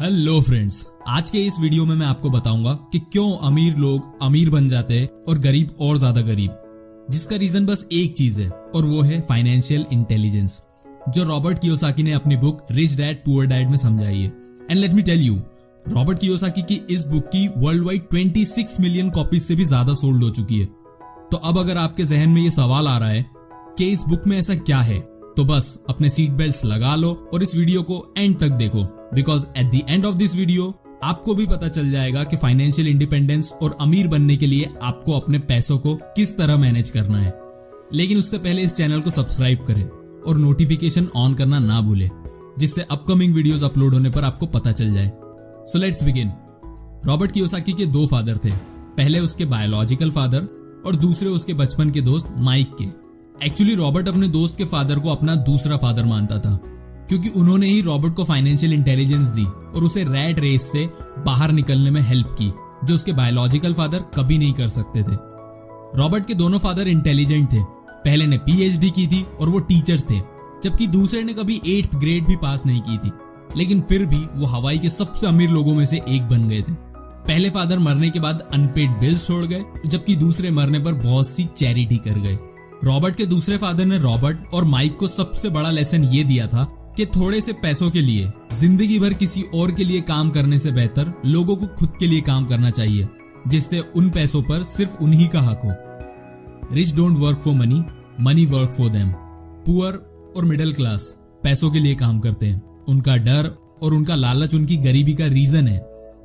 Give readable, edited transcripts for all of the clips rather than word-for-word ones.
Hello friends, आज के इस वीडियो में मैं आपको बताऊंगा कि क्यों अमीर लोग अमीर बन जाते हैं और गरीब और ज्यादा गरीब। जिसका रीजन बस एक चीज है और वो है फाइनेंशियल इंटेलिजेंस, जो रॉबर्ट कियोसाकी ने अपनी book rich dad poor dad में समझाई है। And let me tell you, Robert Kiyosaki की इस बुक की वर्ल्ड वाइड 26 मिलियन कॉपीज से भी ज्यादा सोल्ड हो चुकी है। तो अब अगर आपके जहन में ये सवाल आ रहा है कि इस बुक में ऐसा क्या है, तो बस अपने सीट बेल्ट्स लगा लो और इस वीडियो को एंड तक देखो, because at the end of this video आपको भी पता चल जाएगा कि फाइनेंशियल इंडिपेंडेंस और अमीर बनने के लिए आपको अपने पैसों को किस तरह मैनेज करना है। लेकिन उससे पहले इस चैनल को सब्सक्राइब करें और नोटिफिकेशन ऑन करना ना भूलें, जिससे अपकमिंग वीडियोस अपलोड होने पर आपको पता चल जाए। So let's begin. Robert Kiyosaki के दो फादर थे, पहले उसके बायोलॉजिकल फादर और दूसरे उसके बचपन के दोस्त माइक के। एक्चुअली रॉबर्ट अपने दोस्त के फादर को अपना दूसरा फादर मानता था, क्योंकि उन्होंने ही रॉबर्ट को फाइनेंशियल इंटेलिजेंस दी और उसे रैट रेस से बाहर निकलने में हेल्प की, जो उसके बायोलॉजिकल फादर कभी नहीं कर सकते थे। रॉबर्ट के दोनों फादर इंटेलिजेंट थे, पहले ने पीएचडी की थी और वो टीचर थे, जबकि दूसरे ने कभी 8th ग्रेड भी पास नहीं की थी, लेकिन फिर भी वो हवाई के सबसे अमीर लोगों में से एक बन गए थे। पहले फादर मरने के बाद अनपेड बिल्स छोड़ गए, जबकि दूसरे मरने पर बहुत सी चैरिटी कर गए। रॉबर्ट के दूसरे फादर ने रॉबर्ट और माइक को सबसे बड़ा लेसन ये दिया था कि थोड़े से पैसों के लिए जिंदगी भर किसी और के लिए काम करने से बेहतर लोगों को खुद के लिए काम करना चाहिए, जिससे उन पैसों पर सिर्फ उन्हीं का हक हो। Rich don't work for money, money work for them. Poor और मिडिल क्लास पैसों के लिए काम करते हैं, उनका डर और उनका लालच उनकी गरीबी का रीजन है।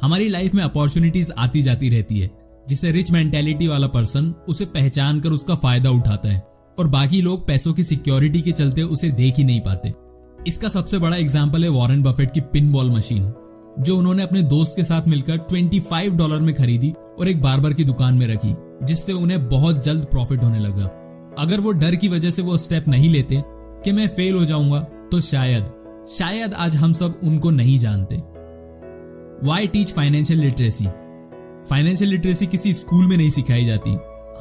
हमारी लाइफ में अपॉर्चुनिटीज आती जाती रहती है, जिससे रिच मेंटेलिटी वाला पर्सन उसे पहचान कर उसका फायदा उठाता है और बाकी लोग पैसों की सिक्योरिटी के चलते उसे देख ही नहीं पाते। इसका सबसे बड़ा एग्जाम्पल है वॉरेन बफेट की पिन बॉल मशीन, जो उन्होंने अपने दोस्त के साथ मिलकर $25 में खरीदी और एक बार्बर की दुकान में रखी, जिससे उन्हें बहुत जल्द प्रॉफिट होने लगा। अगर वो डर की वजह से वो स्टेप नहीं लेते कि मैं फेल हो जाऊंगा, तो शायद आज हम सब उनको नहीं जानते। Why teach financial literacy? Financial literacy किसी स्कूल में नहीं सिखाई जाती।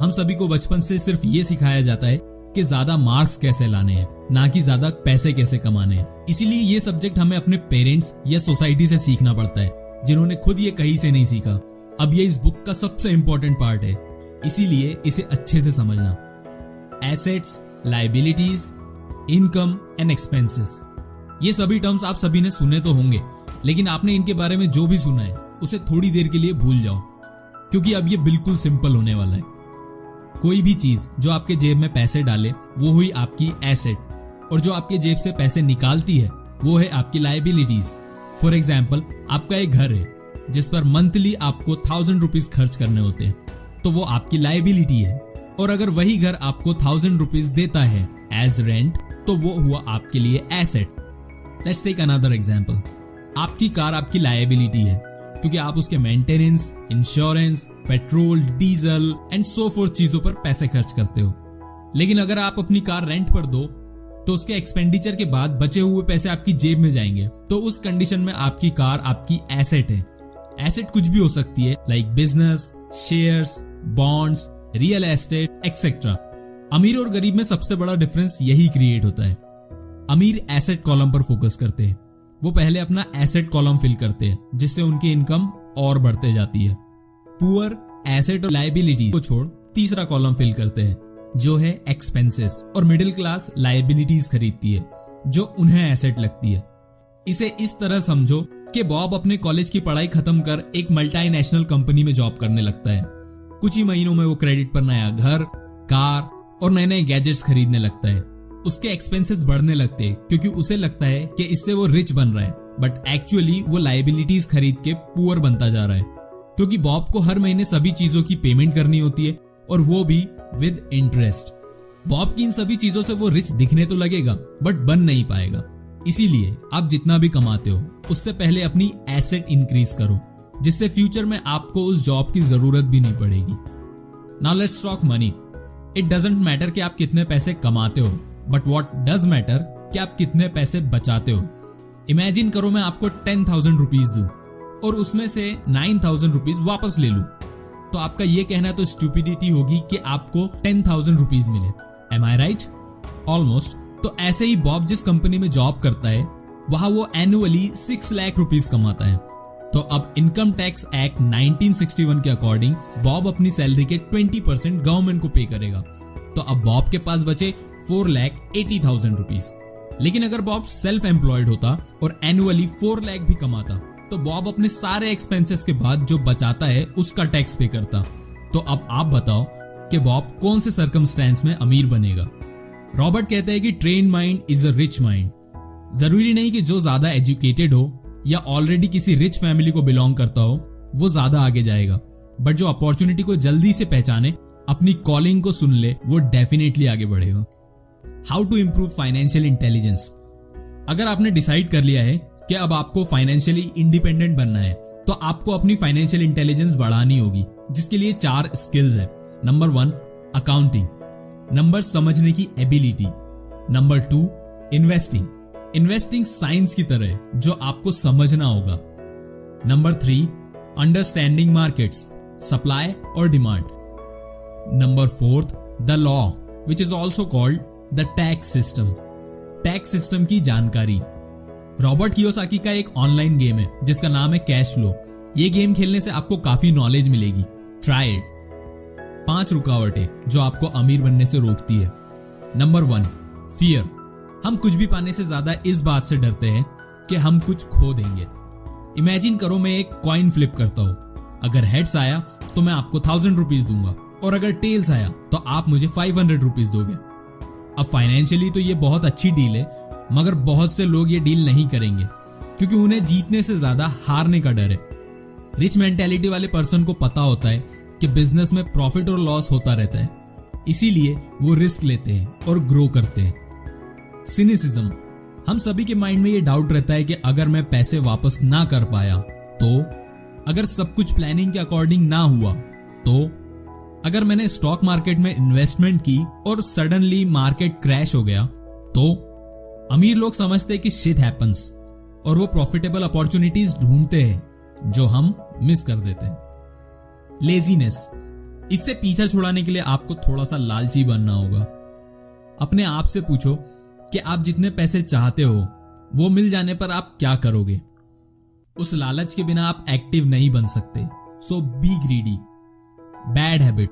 हम सभी को बचपन से सिर्फ ये सिखाया जाता है कि ज्यादा मार्क्स कैसे लाने हैं, ना कि ज्यादा पैसे कैसे कमाने हैं। इसीलिए ये सब्जेक्ट हमें अपने पेरेंट्स या सोसाइटी से सीखना पड़ता है, जिन्होंने खुद ये कहीं से नहीं सीखा। अब ये इस बुक का सबसे इंपॉर्टेंट पार्ट है, इसीलिए इसे अच्छे से समझना। Assets, liabilities, income and expenses, ये सभी टर्म्स आप सभी ने सुने तो होंगे, लेकिन आपने इनके बारे में जो भी सुना है उसे थोड़ी देर के लिए भूल जाओ, क्योंकि अब ये बिल्कुल सिंपल होने वाला है। कोई भी चीज जो आपके जेब में पैसे डाले वो हुई आपकी एसेट, और जो आपके जेब से पैसे निकालती है वो है आपकी लायबिलिटीज। फॉर एग्जाम्पल, आपका एक घर है जिस पर मंथली आपको 1000 रुपीज खर्च करने होते हैं, तो वो आपकी लायबिलिटी है। और अगर वही घर आपको 1000 रुपीज देता है एज रेंट, तो वो हुआ आपके लिए asset. Let's take another example. आपकी कार आपकी लायबिलिटी है, क्योंकि आप उसके maintenance, insurance, petrol, diesel and so forth चीजों पर पैसे खर्च करते हो। लेकिन अगर आप अपनी कार रेंट पर दो, तो उसके एक्सपेंडिचर के बाद बचे हुए पैसे आपकी जेब में जाएंगे, तो उस कंडीशन में आपकी कार आपकी एसेट है। एसेट कुछ भी हो सकती है, like business, shares, bonds, real estate etcetera. अमीर और गरीब में सबसे बड़ा डिफरेंस यही क्रिएट होता है। अमीर एसेट कॉलम पर फोकस करते हैं, वो पहले अपना एसेट कॉलम फिल करते हैं, जिससे उनकी इनकम और बढ़ते जाती है। पुअर एसेट और लायबिलिटी को छोड़ तीसरा कॉलम फिल करते हैं, जो है एक्सपेंसेस, और मिडिल क्लास लायबिलिटीज खरीदती है, जो उन्हें एसेट लगती है। इसे इस तरह समझो कि बॉब अपने कॉलेज की पढ़ाई खत्म कर एक मल्टीनेशनल कंपनी में जॉब करने लगता है। कुछ ही महीनों में वो क्रेडिट पर नया घर, कार और नए नए गैजेट्स खरीदने लगता है। उसके एक्सपेंसेस बढ़ने लगते हैं, क्योंकि उसे लगता है कि इससे वो रिच बन रहा है, बट एक्चुअली वो लायबिलिटीज खरीद के पुअर बनता जा रहा है, क्योंकि बॉब को हर महीने सभी चीजों की पेमेंट करनी होती है, और वो भी विद इंटरेस्ट। बॉब की इन सभी चीजों से वो रिच दिखने तो लगेगा, बट बन नहीं पाएगा। इसीलिए आप जितना भी कमाते हो उससे पहले अपनी एसेट इंक्रीज करो, जिससे फ्यूचर में आपको उस जॉब की जरूरत भी नहीं पड़ेगी। Now let's talk money. It doesn't matter कि आप कितने पैसे कमाते हो, बट वॉट डज मैटर कि आप कितने पैसे बचाते हो। इमेजिन करो मैं आपको 10,000 रुपीज दूं और उसमें से 9,000 रुपीज वापस ले लूं, तो आपका ये कहना तो स्टूपिडिटी होगी कि आपको 10,000 रुपीज मिले। एम आई राइट? ऑलमोस्ट। तो ऐसे ही बॉब जिस कंपनी में जॉब करता है वहां वो एनुअली 6 लाख रुपीस कमाता है। तो अब इनकम टैक्स एक्ट 1961 के अकॉर्डिंग बॉब अपनी सैलरी के 20% गवर्नमेंट को पे करेगा। तो अब बॉब के पास बचे 4,80,000 रुपीस। लेकिन अगर बॉब सेल्फ एम्प्लॉयड होता और एनुअली 4 लाख भी कमाता तो बॉब अपने सारे एक्सपेंसेस के बाद जो बचाता है उसका टैक्स पे करता। तो अब आप बताओ कि बॉब कौन से सर्कमस्टेंस में अमीर बनेगा। रॉबर्ट कहते हैं कि trained mind is a rich mind. जरूरी नहीं कि जो ज्यादा एजुकेटेड हो या ऑलरेडी किसी रिच फैमिली को बिलोंग करता हो वो ज्यादा आगे जाएगा, बट जो अपॉर्चुनिटी को जल्दी से पहचाने, अपनी कॉलिंग को सुन ले, वो डेफिनेटली आगे बढ़ेगा। How to improve financial intelligence. अगर आपने डिसाइड कर लिया है कि अब आपको फाइनेंशियली इंडिपेंडेंट बनना है तो आपको अपनी फाइनेंशियल इंटेलिजेंस बढ़ानी होगी, जिसके लिए 4 स्किल्स है। नंबर 1 अकाउंटिंग, नंबर समझने की ability, number 2 investing. Investing science की तरह है जो आपको समझना होगा। नंबर 3 अंडरस्टैंडिंग मार्केट्स, सप्लाई और demand. Number 4 the law which is also called the tax system, tax system की जानकारी। रॉबर्ट कियोसाकी का एक ऑनलाइन गेम है जिसका नाम है कैश फ्लो। ये गेम खेलने से आपको काफी नॉलेज मिलेगी, ट्राई इट। 5 रुकावटें जो आपको अमीर बनने से रोकती है। Number 1 fear. हम कुछ भी पाने से ज्यादा इस बात से डरते हैं कि हम कुछ खो देंगे। इमेजिन करो मैं एक कॉइन फ्लिप करता हूं, अगर हेड्स आया तो मैं आपको 1000 रुपीज दूंगा और अगर टेल्स आया तो आप मुझे 500 रुपीज दोगे। अब फाइनेंशियली तो ये बहुत अच्छी डील है, मगर बहुत से लोग ये डील नहीं करेंगे क्योंकि उन्हें जीतने से ज्यादा हारने का डर है। रिच मेंटेलिटी वाले पर्सन को पता होता है कि बिजनेस में प्रॉफिट और लॉस होता रहता है, इसीलिए वो रिस्क लेते हैं और ग्रो करते हैं। सिनिसिज्म। हम सभी के माइंड में ये डाउट रहता है कि अगर मैं पैसे वापस ना कर पाया तो, अगर सब कुछ प्लानिंग के अकॉर्डिंग ना हुआ तो, अगर मैंने स्टॉक मार्केट में इन्वेस्टमेंट की और सडनली मार्केट क्रैश हो गया तो। अमीर लोग समझते हैं कि शिट हैपेंस और वो प्रॉफिटेबल अपॉर्चुनिटीज ढूंढते हैं जो हम मिस कर देते हैं। लेजीनेस। इससे पीछा छुड़ाने के लिए आपको थोड़ा सा लालची बनना होगा। अपने आप से पूछो कि आप जितने पैसे चाहते हो वो मिल जाने पर आप क्या करोगे। उस लालच के बिना आप एक्टिव नहीं बन सकते। So be greedy. Bad habit.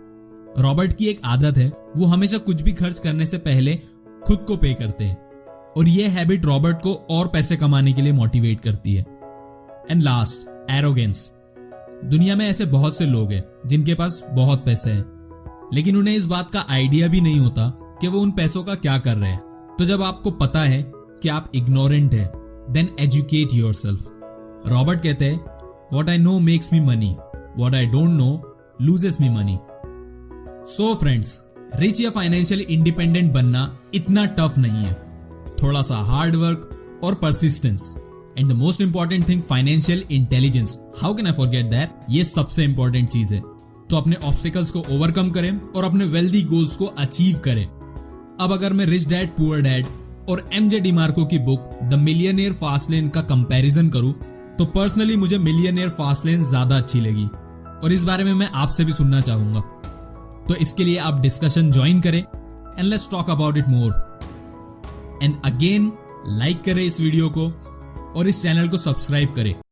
Robert की एक आदत है, वो हमेशा कुछ भी खर्च करने से पहले खुद को पे करते हैं और यह हैबिट रॉबर्ट को और पैसे कमाने के लिए मोटिवेट करती है। And last, arrogance. दुनिया में ऐसे बहुत से लोग हैं जिनके पास बहुत पैसे हैं, लेकिन उन्हें इस बात का आइडिया भी नहीं होता कि वो उन पैसों का क्या कर रहे हैं। तो जब आपको पता है कि आप इग्नोरेंट हैं, देन एजुकेट योरसेल्फ। रॉबर्ट कहते हैं, what I know makes me money, what I don't know loses me money. So friends, rich या फाइनेंशियली इंडिपेंडेंट बनना इतना टफ नहीं है। थोड़ा सा हार्ड वर्क और persistence and the most important thing financial intelligence. How can I forget that? ये सबसे इंपॉर्टेंट चीज है। तो अपने ऑब्स्टिकल्स को ओवरकम करें और अपने वेल्दी गोल्स को अचीव करें। अब अगर मैं रिच डैड पुअर डैड और एमजे डिमार्को की book the millionaire fast lane का कंपैरिजन करूं तो पर्सनली मुझे मिलियनेयर फास्ट लेन ज्यादा अच्छी लगी और इस बारे में मैं आपसे भी सुनना चाहूंगा। तो इसके लिए आप डिस्कशन ज्वाइन करें and let's talk about it more. And again like करें इस वीडियो को और इस चैनल को सब्सक्राइब करें।